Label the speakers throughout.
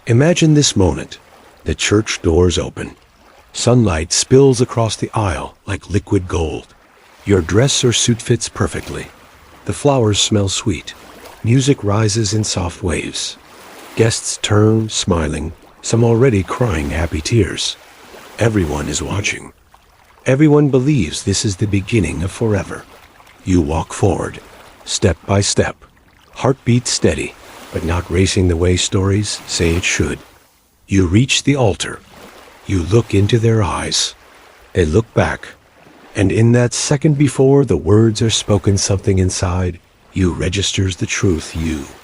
Speaker 1: Imagine this moment. The church doors open. Sunlight spills across the aisle like liquid gold. Your dress or suit fits perfectly. The flowers smell sweet. Music rises in soft waves. Guests turn, smiling, some already crying happy tears. Everyone is watching. Everyone believes this is the beginning of forever. You walk forward, step by step, heartbeat steady, but not racing the way stories say it should. You reach the altar. You look into their eyes. They look back. And in that second before the words are spoken, something inside you registers the truth you've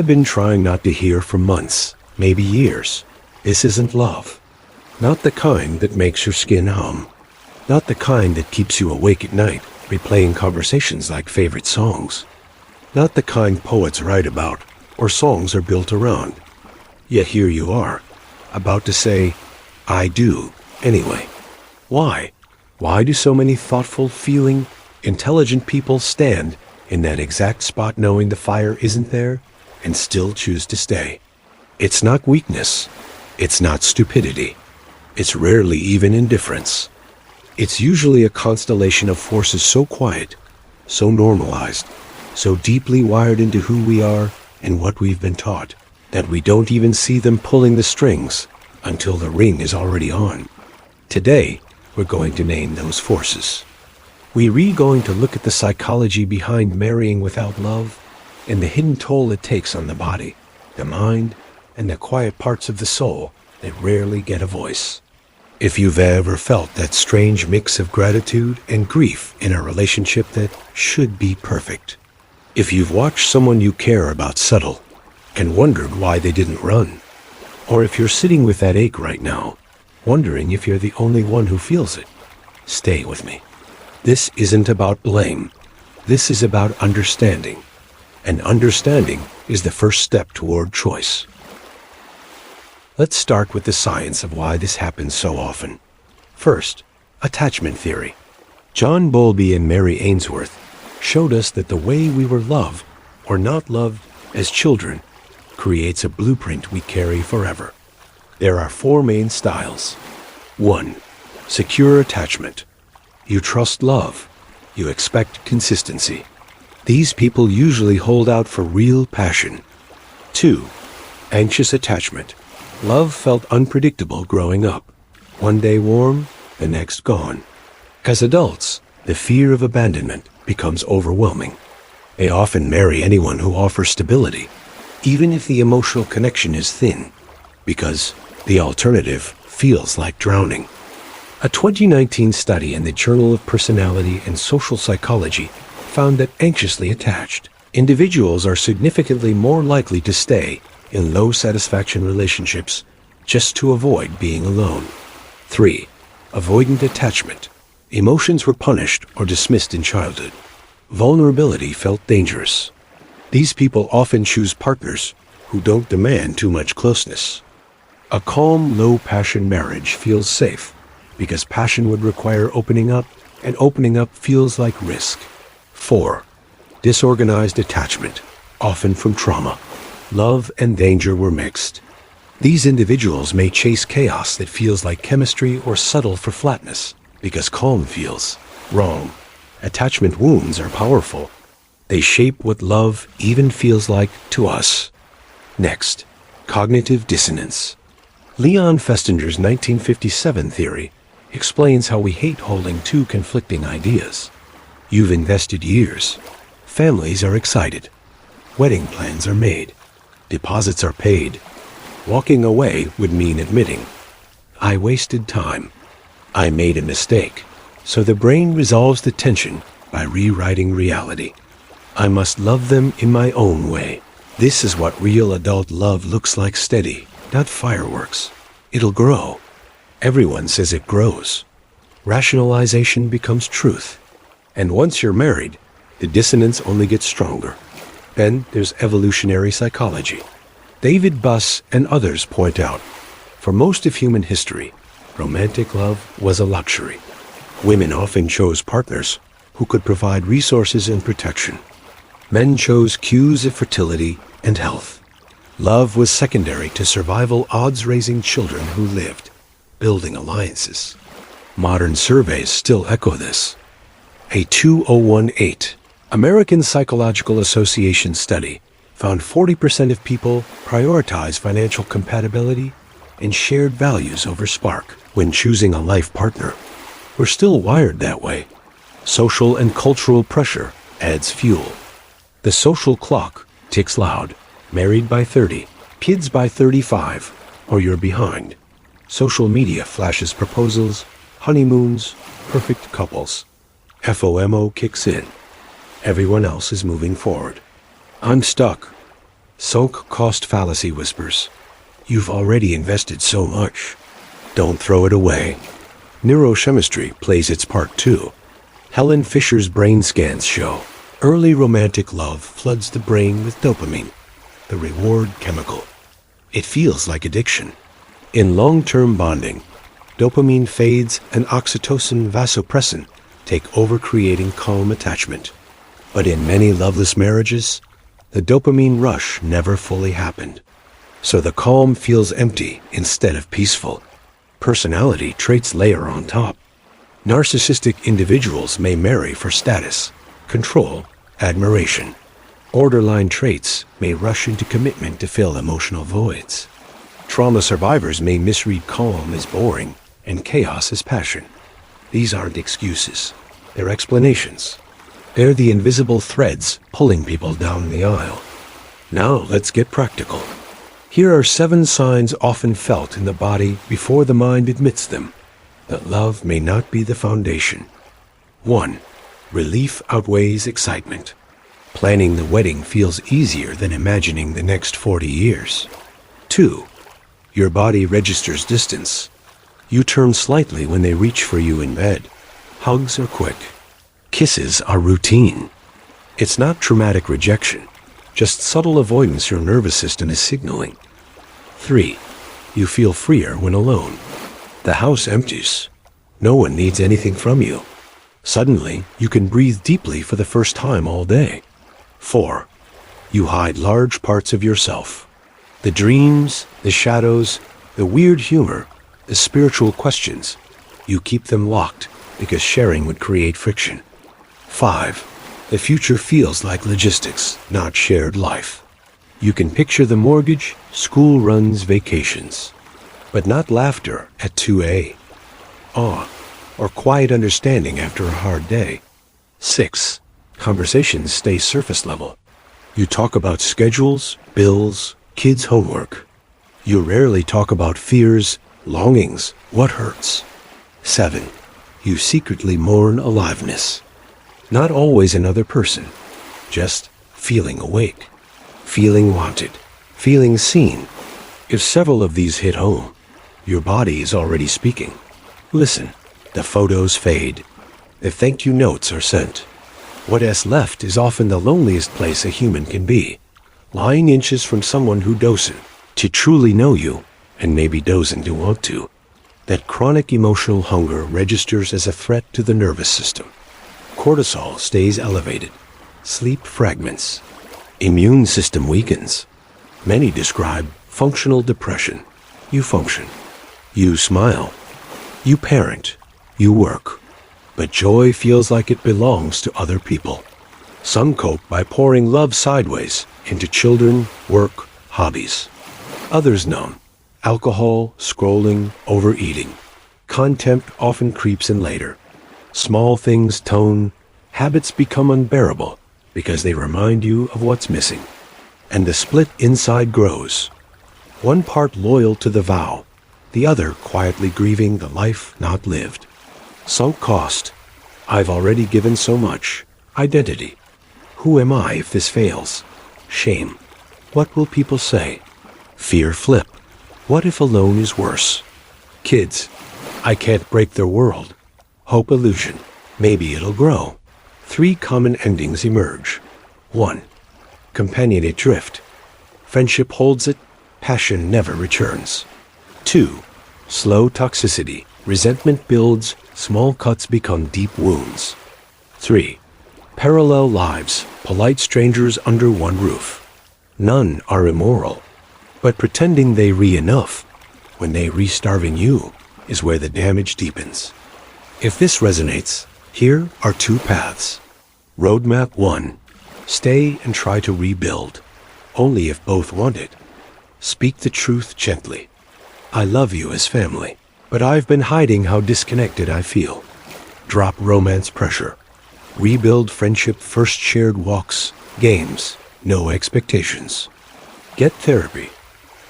Speaker 1: been trying not to hear for months, maybe years. This isn't love. Not the kind that makes your skin hum. Not the kind that keeps you awake at night, replaying conversations like favorite songs. Not the kind poets write about, or songs are built around. Yet here you are, about to say, I do, anyway. Why? Why do so many thoughtful, feeling, intelligent people stand in that exact spot knowing the fire isn't there and still choose to stay? It's not weakness. It's not stupidity. It's rarely even indifference. It's usually a constellation of forces so quiet, so normalized, so deeply wired into who we are and what we've been taught, that we don't even see them pulling the strings until the ring is already on. Today, we're going to name those forces. We're going to look at the psychology behind marrying without love and the hidden toll it takes on the body, the mind, and the quiet parts of the soul that rarely get a voice. If you've ever felt that strange mix of gratitude and grief in a relationship that should be perfect. If you've watched someone you care about settle and wondered why they didn't run. Or if you're sitting with that ache right now, wondering if you're the only one who feels it, stay with me. This isn't about blame. This is about understanding. And understanding is the first step toward choice. Let's start with the science of why this happens so often. First, attachment theory. John Bowlby and Mary Ainsworth showed us that the way we were loved or not loved as children creates a blueprint we carry forever. There are 4 main styles. 1. Secure attachment. You trust love. You expect consistency. These people usually hold out for real passion. 2. Anxious attachment. Love felt unpredictable growing up. One day warm, the next gone. As adults, the fear of abandonment becomes overwhelming. They often marry anyone who offers stability, even if the emotional connection is thin, because the alternative feels like drowning. A 2019 study in the Journal of Personality and Social Psychology found that anxiously attached individuals are significantly more likely to stay in low satisfaction relationships just to avoid being alone. 3. Avoidant attachment. Emotions were punished or dismissed in childhood. Vulnerability felt dangerous. These people often choose partners who don't demand too much closeness. A calm, low-passion marriage feels safe because passion would require opening up, and opening up feels like risk. 4. Disorganized attachment, often from trauma. Love and danger were mixed. These individuals may chase chaos that feels like chemistry or settle for flatness because calm feels wrong. Attachment wounds are powerful. They shape what love even feels like to us. Next, cognitive dissonance. Leon Festinger's 1957 theory explains how we hate holding 2 conflicting ideas. You've invested years. Families are excited. Wedding plans are made. Deposits are paid. Walking away would mean admitting, I wasted time. I made a mistake. So the brain resolves the tension by rewriting reality. I must love them in my own way. This is what real adult love looks like: steady, not fireworks. It'll grow. Everyone says it grows. Rationalization becomes truth. And once you're married, the dissonance only gets stronger. Then there's evolutionary psychology. David Buss and others point out, for most of human history, romantic love was a luxury. Women often chose partners who could provide resources and protection. Men chose cues of fertility and health. Love was secondary to survival odds, raising children who lived, building alliances. Modern surveys still echo this. A 2018 American Psychological Association study found 40% of people prioritize financial compatibility and shared values over spark when choosing a life partner. We're still wired that way. Social and cultural pressure adds fuel. The social clock ticks loud. Married by 30, kids by 35, or you're behind. Social media flashes proposals, honeymoons, perfect couples. FOMO kicks in. Everyone else is moving forward. I'm stuck. Sunk cost fallacy whispers. You've already invested so much. Don't throw it away. Neurochemistry plays its part too. Helen Fisher's brain scans show early romantic love floods the brain with dopamine, the reward chemical. It feels like addiction. In long-term bonding, dopamine fades and oxytocin vasopressin take over, creating calm attachment. But in many loveless marriages, the dopamine rush never fully happened. So the calm feels empty instead of peaceful. Personality traits layer on top. Narcissistic individuals may marry for status, control, admiration. Borderline traits may rush into commitment to fill emotional voids. Trauma survivors may misread calm as boring and chaos as passion. These aren't excuses. They're explanations. They're the invisible threads pulling people down the aisle. Now let's get practical. Here are 7 signs often felt in the body before the mind admits them, that love may not be the foundation. 1. Relief outweighs excitement. Planning the wedding feels easier than imagining the next 40 years. 2. Your body registers distance. You turn slightly when they reach for you in bed. Hugs are quick. Kisses are routine. It's not traumatic rejection, just subtle avoidance your nervous system is signaling. 3. You feel freer when alone. The house empties. No one needs anything from you. Suddenly, you can breathe deeply for the first time all day. 4. You hide large parts of yourself. The dreams, the shadows, the weird humor, the spiritual questions. You keep them locked because sharing would create friction. 5. The future feels like logistics, not shared life. You can picture the mortgage, school runs, vacations, but not laughter at 2 awe, or quiet understanding after a hard day. 6. Conversations stay surface level. You talk about schedules, bills, kids' homework. You rarely talk about fears, longings, what hurts. 7. You secretly mourn aliveness. Not always another person, just feeling awake, feeling wanted, feeling seen. If several of these hit home, your body is already speaking. Listen, the photos fade. The thank you notes are sent. What's left is often the loneliest place a human can be, lying inches from someone who doesn't to truly know you, and maybe doesn't to want to. That chronic emotional hunger registers as a threat to the nervous system. Cortisol stays elevated. Sleep fragments. Immune system weakens. Many describe functional depression. You function. You smile. You parent. You work. But joy feels like it belongs to other people. Some cope by pouring love sideways into children, work, hobbies. Others numb. Alcohol, scrolling, overeating. Contempt often creeps in later. Small things tone. Habits become unbearable because they remind you of what's missing. And the split inside grows. One part loyal to the vow, the other quietly grieving the life not lived. Sunk cost. I've already given so much. Identity. Who am I if this fails? Shame. What will people say? Fear flip. What if alone is worse? Kids. I can't break their world. Hope illusion. Maybe it'll grow. 3 common endings emerge. 1. Companionate drift. Friendship holds it. Passion never returns. 2. Slow toxicity. Resentment builds. Small cuts become deep wounds. 3. Parallel lives. Polite strangers under one roof. None are immoral. But pretending they enough when they starving you is where the damage deepens. If this resonates, here are two paths. Roadmap 1. Stay and try to rebuild, only if both want it. Speak the truth gently. I love you as family, but I've been hiding how disconnected I feel. Drop romance pressure. Rebuild friendship first, shared walks, games, no expectations. Get therapy.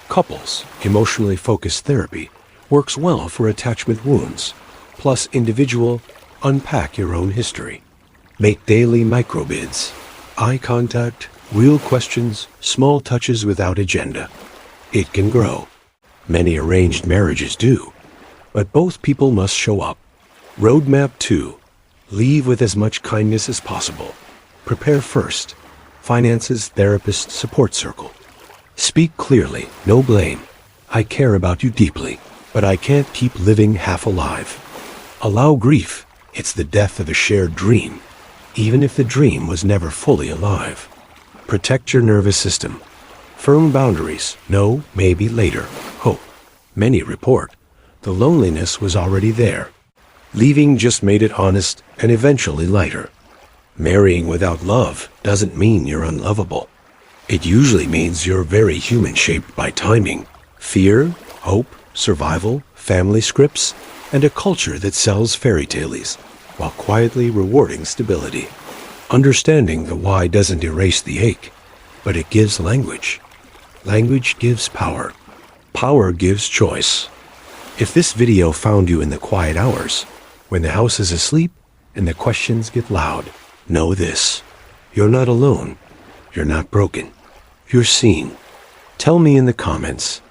Speaker 1: Couples, emotionally focused therapy works well for attachment wounds, plus individual, unpack your own history. Make daily microbids. Eye contact, real questions, small touches without agenda. It can grow. Many arranged marriages do, but both people must show up. Roadmap 2. Leave with as much kindness as possible. Prepare first. Finances, therapist, support circle. Speak clearly, no blame. I care about you deeply, but I can't keep living half alive. Allow grief. It's the death of a shared dream, even if the dream was never fully alive. Protect your nervous system. Firm boundaries. No, maybe later. Hope. Many report the loneliness was already there. Leaving just made it honest and eventually lighter. Marrying without love doesn't mean you're unlovable. It usually means you're very human, shaped by timing, fear, hope, survival, family scripts, and a culture that sells fairy tales while quietly rewarding stability. Understanding the why doesn't erase the ache, but it gives language. Language gives power. Power gives choice. If this video found you in the quiet hours, when the house is asleep and the questions get loud, know this. You're not alone. You're not broken. You're seen. Tell me in the comments,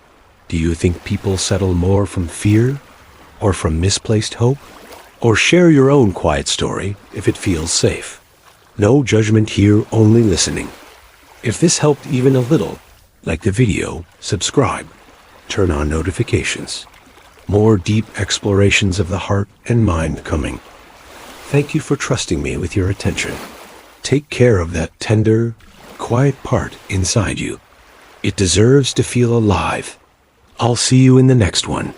Speaker 1: do you think people settle more from fear or from misplaced hope? Or share your own quiet story if it feels safe. No judgment here, only listening. If this helped even a little, like the video, subscribe, turn on notifications. More deep explorations of the heart and mind coming. Thank you for trusting me with your attention. Take care of that tender, quiet part inside you. It deserves to feel alive. I'll see you in the next one.